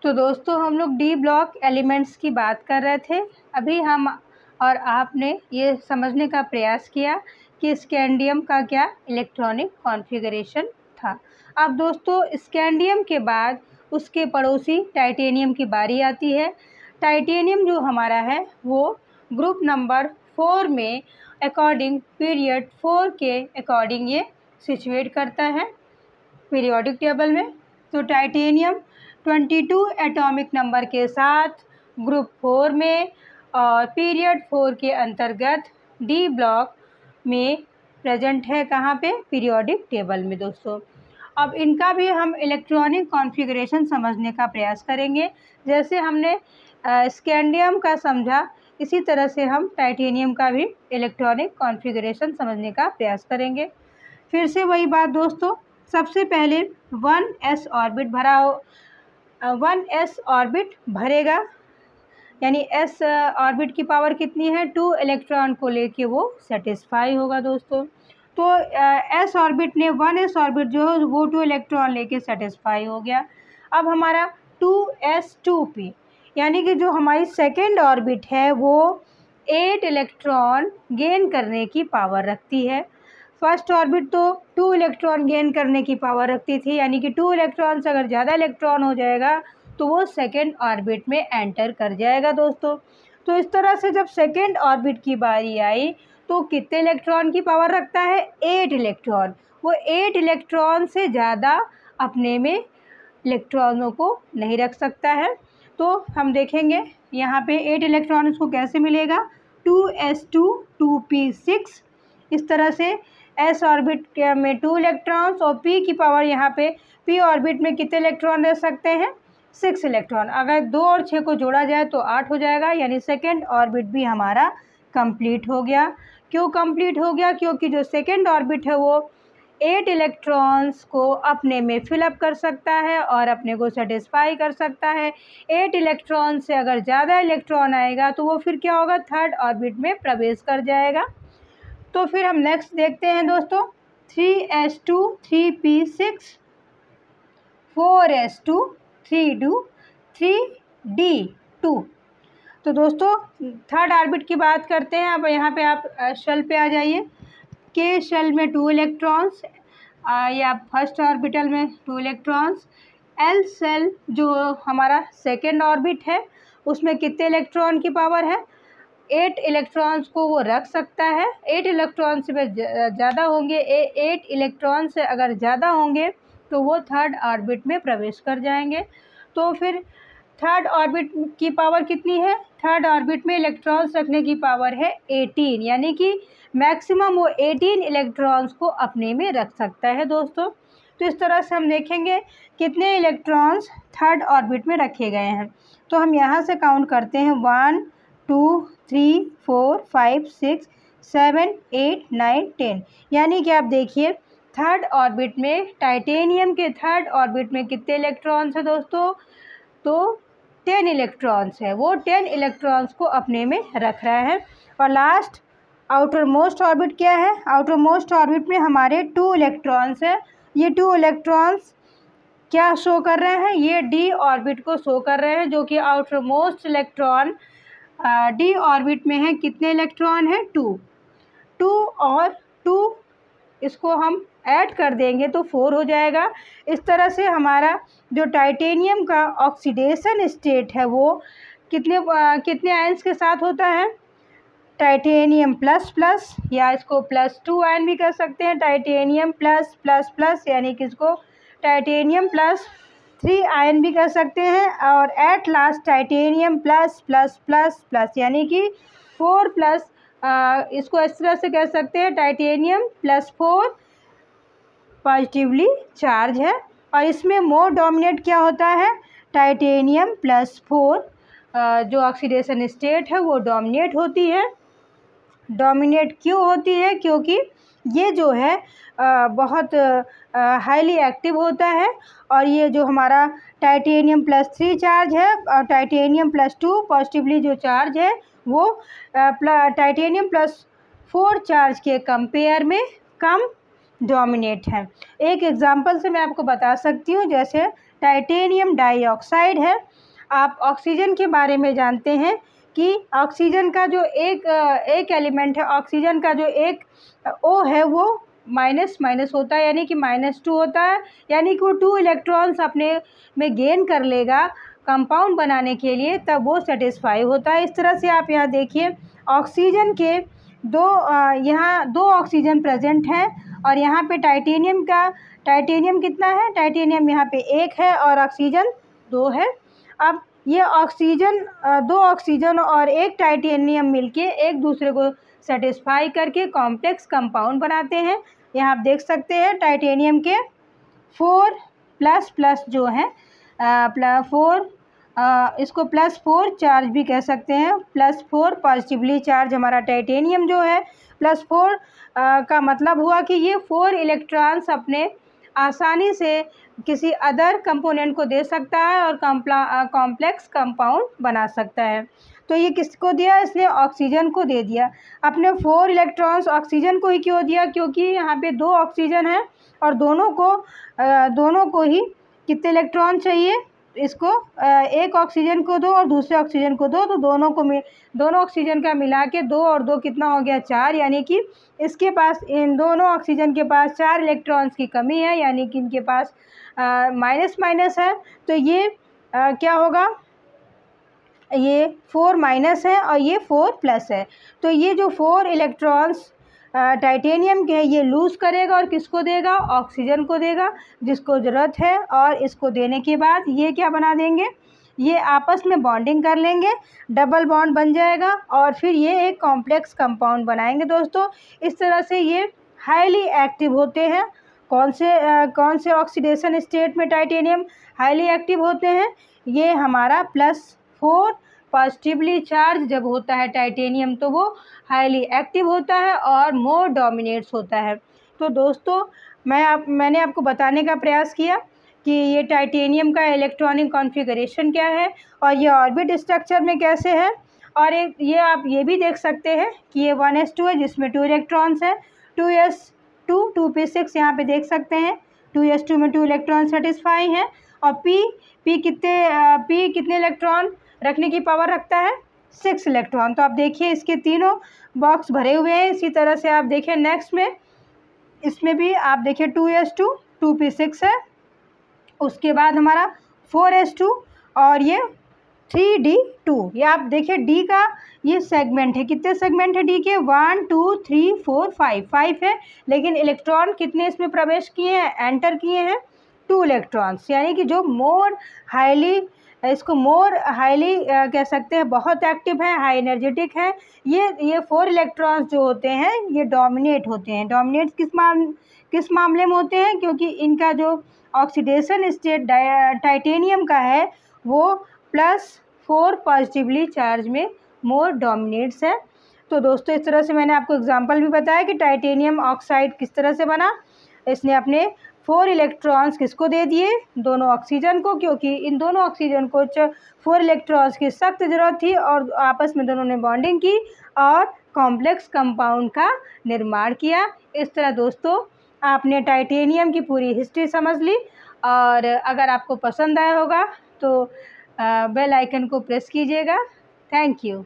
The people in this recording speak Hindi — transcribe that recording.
तो दोस्तों हम लोग डी ब्लॉक एलिमेंट्स की बात कर रहे थे। अभी हम और आपने ये समझने का प्रयास किया कि स्कैंडियम का क्या इलेक्ट्रॉनिक कॉन्फ़िगरेशन था। अब दोस्तों स्कैंडियम के बाद उसके पड़ोसी टाइटेनियम की बारी आती है। टाइटेनियम जो हमारा है वो ग्रुप नंबर 4 में अकॉर्डिंग पीरियड 4 के अकॉर्डिंग ये सिचुएट करता है पीरियोडिक टेबल में। तो टाइटेनियम 22 एटॉमिक नंबर के साथ ग्रुप 4 में और पीरियड 4 के अंतर्गत डी ब्लॉक में प्रेजेंट है। कहाँ पे? पीरियोडिक टेबल में दोस्तों। अब इनका भी हम इलेक्ट्रॉनिक कॉन्फ़िगरेशन समझने का प्रयास करेंगे। जैसे हमने स्कैंडियम का समझा, इसी तरह से हम टाइटेनियम का भी इलेक्ट्रॉनिक कॉन्फ़िगरेशन समझने का प्रयास करेंगे। फिर से वही बात दोस्तों, सबसे पहले 1s ऑर्बिट भरा हो, 1s ऑर्बिट भरेगा, यानी s ऑर्बिट की पावर कितनी है? 2 इलेक्ट्रॉन को लेके वो सेटिस्फाई होगा दोस्तों। तो s ऑर्बिट ने 1s ऑर्बिट जो है वो 2 इलेक्ट्रॉन लेके सेटिस्फाई हो गया। अब हमारा 2s2p यानी कि जो हमारी सेकेंड ऑर्बिट है वो 8 इलेक्ट्रॉन गेन करने की पावर रखती है। फर्स्ट ऑर्बिट तो 2 इलेक्ट्रॉन गेन करने की पावर रखती थी, यानी कि 2 इलेक्ट्रॉन से अगर ज़्यादा इलेक्ट्रॉन हो जाएगा तो वो सेकेंड ऑर्बिट में एंटर कर जाएगा दोस्तों। तो इस तरह से जब सेकेंड ऑर्बिट की बारी आई तो कितने इलेक्ट्रॉन की पावर रखता है? 8 इलेक्ट्रॉन। वो 8 इलेक्ट्रॉन से ज़्यादा अपने में इलेक्ट्रॉनों को नहीं रख सकता है। तो हम देखेंगे यहाँ पे 8 इलेक्ट्रॉन इसको कैसे मिलेगा? 2s2 2p6। इस तरह से s ऑर्बिट में 2 इलेक्ट्रॉन्स और p की पावर यहाँ पे p ऑर्बिट में कितने इलेक्ट्रॉन रह सकते हैं? 6 इलेक्ट्रॉन। अगर 2 और 6 को जोड़ा जाए तो 8 हो जाएगा, यानी सेकेंड ऑर्बिट भी हमारा कंप्लीट हो गया। क्यों कंप्लीट हो गया? क्योंकि जो सेकेंड ऑर्बिट है वो 8 इलेक्ट्रॉन्स को अपने में फिलअप कर सकता है और अपने को सेटिस्फाई कर सकता है। 8 इलेक्ट्रॉन से अगर ज़्यादा इलेक्ट्रॉन आएगा तो वो फिर क्या होगा? थर्ड ऑर्बिट में प्रवेश कर जाएगा। तो फिर हम नेक्स्ट देखते हैं दोस्तों, 3s2 3p6 4s2 3d 3d2। तो दोस्तों थर्ड ऑर्बिट की बात करते हैं। अब यहाँ पे आप शेल पे आ जाइए। के शेल में 2 इलेक्ट्रॉन्स या फर्स्ट ऑर्बिटल में 2 इलेक्ट्रॉन्स। एल शेल जो हमारा सेकेंड ऑर्बिट है उसमें कितने इलेक्ट्रॉन की पावर है? 8 इलेक्ट्रॉन्स को वो रख सकता है। 8 इलेक्ट्रॉन से ज़्यादा होंगे, 8 इलेक्ट्रॉन से अगर ज़्यादा होंगे तो वो थर्ड ऑर्बिट में प्रवेश कर जाएंगे। तो फिर थर्ड ऑर्बिट की पावर कितनी है? थर्ड ऑर्बिट में इलेक्ट्रॉन्स रखने की पावर है 18, यानी कि मैक्सिमम वो 18 इलेक्ट्रॉन्स को अपने में रख सकता है दोस्तों। तो इस तरह से हम देखेंगे कितने इलेक्ट्रॉन्स थर्ड ऑर्बिट में रखे गए हैं। तो हम यहाँ से काउंट करते हैं 1 2 3 4 5 6 7 8 9 10, यानी कि आप देखिए थर्ड ऑर्बिट में टाइटेनियम के थर्ड ऑर्बिट में कितने इलेक्ट्रॉन्स हैं दोस्तों? तो 10 इलेक्ट्रॉन्स है। वो 10 इलेक्ट्रॉन्स को अपने में रख रहा है। और लास्ट आउटर मोस्ट ऑर्बिट क्या है? आउटर मोस्ट ऑर्बिट में हमारे 2 इलेक्ट्रॉन्स है। ये 2 इलेक्ट्रॉन्स क्या शो कर रहे हैं? ये डी ऑर्बिट को शो कर रहे हैं, जो कि outer most electron D orbit में है। कितने इलेक्ट्रॉन है? 2 और 2 इसको हम ऐड कर देंगे तो 4 हो जाएगा। इस तरह से हमारा जो टाइटेनियम का ऑक्सीडेशन स्टेट है वो कितने आयंस के साथ होता है? टाइटेनियम प्लस प्लस, या इसको +2 आयन भी कर सकते हैं। टाइटेनियम प्लस प्लस प्लस, यानी कि इसको टाइटेनियम +3 आयन भी कर सकते हैं। और at last titanium plus plus plus plus, यानी कि 4+, इसको इस तरह से कह सकते हैं टाइटेनियम +4 पॉजिटिवली चार्ज है। और इसमें मोर डोमिनेट क्या होता है? टाइटेनियम +4 जो ऑक्सीडेशन स्टेट है वो डोमिनेट होती है। डोमिनेट क्यों होती है? क्योंकि ये जो है बहुत हाईली एक्टिव होता है। और ये जो हमारा टाइटेनियम +3 चार्ज है और टाइटेनियम +2 पॉजिटिवली जो चार्ज है वो टाइटेनियम +4 चार्ज के कंपेयर में कम डोमिनेट हैं। एक एग्जांपल से मैं आपको बता सकती हूँ, जैसे टाइटेनियम डाइऑक्साइड है। आप ऑक्सीजन के बारे में जानते हैं कि ऑक्सीजन का जो एक एलिमेंट है, ऑक्सीजन का जो एक O है वो माइनस माइनस होता है, यानी कि -2 होता है, यानी कि वो 2 इलेक्ट्रॉन्स अपने में गेन कर लेगा कंपाउंड बनाने के लिए, तब वो सेटिस्फाई होता है। इस तरह से आप यहाँ देखिए ऑक्सीजन के यहाँ 2 ऑक्सीजन प्रेजेंट हैं और यहाँ पे टाइटेनियम कितना है, टाइटेनियम यहाँ पे 1 है और ऑक्सीजन 2 है। अब ये ऑक्सीजन 2 ऑक्सीजन और 1 टाइटेनियम मिलके एक दूसरे को सेटिस्फाई करके कॉम्प्लेक्स कंपाउंड बनाते हैं। यहाँ आप देख सकते हैं टाइटेनियम के 4++ जो हैं, इसको +4 चार्ज भी कह सकते हैं, +4 पॉजिटिवली चार्ज हमारा टाइटेनियम जो है। +4 का मतलब हुआ कि ये 4 इलेक्ट्रॉन्स अपने आसानी से किसी अदर कंपोनेंट को दे सकता है और कॉम्प्लेक्स कंपाउंड बना सकता है। तो ये किसको दिया, इसने ऑक्सीजन को दे दिया। अपने 4 इलेक्ट्रॉन्स ऑक्सीजन को ही क्यों दिया, क्योंकि यहाँ पे 2 ऑक्सीजन है और दोनों को ही कितने इलेक्ट्रॉन चाहिए, इसको एक ऑक्सीजन को 2 और दूसरे ऑक्सीजन को 2, तो दोनों ऑक्सीजन का मिला के 2 और 2 कितना हो गया, 4, यानी कि इसके पास, इन दोनों ऑक्सीजन के पास 4 इलेक्ट्रॉन्स की कमी है, यानी कि इनके पास माइनस माइनस है। तो ये क्या होगा, ये 4- है और ये 4+ है। तो ये जो 4 इलेक्ट्रॉन्स टाइटेनियम के हैं ये लूज़ करेगा और किसको देगा, ऑक्सीजन को देगा जिसको ज़रूरत है। और इसको देने के बाद ये क्या बना देंगे, ये आपस में बॉन्डिंग कर लेंगे, डबल बॉन्ड बन जाएगा और फिर ये एक कॉम्प्लेक्स कंपाउंड बनाएंगे दोस्तों। इस तरह से ये हाईली एक्टिव होते हैं। कौन से ऑक्सीडेशन स्टेट में टाइटेनियम हाईली एक्टिव होते हैं, ये हमारा +4 पॉजिटिवली चार्ज जब होता है टाइटेनियम तो वो हाईली एक्टिव होता है और मोर डोमिनेट्स होता है। तो दोस्तों मैंने आपको बताने का प्रयास किया कि ये टाइटेनियम का इलेक्ट्रॉनिक कॉन्फ़िगरेशन क्या है और ये ऑर्बिट स्ट्रक्चर में कैसे है। और ये आप ये भी देख सकते हैं कि ये 1s2 है जिसमें 2 इलेक्ट्रॉन्स हैं, 2s2 2p6 यहाँ पे देख सकते हैं, 2s2 में 2 इलेक्ट्रॉन सेटिस्फाई हैं और p कितने इलेक्ट्रॉन रखने की पावर रखता है, 6 इलेक्ट्रॉन। तो आप देखिए इसके तीनों बॉक्स भरे हुए हैं। इसी तरह से आप देखिए नेक्स्ट में, इसमें भी आप देखिए 2s2 2p6 है, उसके बाद हमारा 4s2 और ये 3d2। ये आप देखिए डी का ये सेगमेंट है, कितने सेगमेंट है डी के, 1 2 3 4 5 है, लेकिन इलेक्ट्रॉन कितने इसमें प्रवेश किए हैं, एंटर किए हैं, 2 इलेक्ट्रॉन्स, यानी कि जो मोर हाईली कह सकते हैं, बहुत एक्टिव है, हाई एनर्जेटिक है। ये 4 इलेक्ट्रॉन्स जो होते हैं ये डोमिनेट होते हैं। डोमिनेट किस मामले में होते हैं, क्योंकि इनका जो ऑक्सीडेशन स्टेट टाइटेनियम का है वो +4 पॉजिटिवली चार्ज में मोर डोमिनेट्स है। तो दोस्तों इस तरह से मैंने आपको एग्जांपल भी बताया कि टाइटेनियम ऑक्साइड किस तरह से बना। इसने अपने 4 इलेक्ट्रॉन्स किसको दे दिए, दोनों ऑक्सीजन को, क्योंकि इन दोनों ऑक्सीजन को 4 इलेक्ट्रॉन्स की सख्त ज़रूरत थी और आपस में दोनों ने बॉन्डिंग की और कॉम्प्लेक्स कंपाउंड का निर्माण किया। इस तरह दोस्तों आपने टाइटेनियम की पूरी हिस्ट्री समझ ली। और अगर आपको पसंद आया होगा तो बेल आइकन को प्रेस कीजिएगा। Thank you.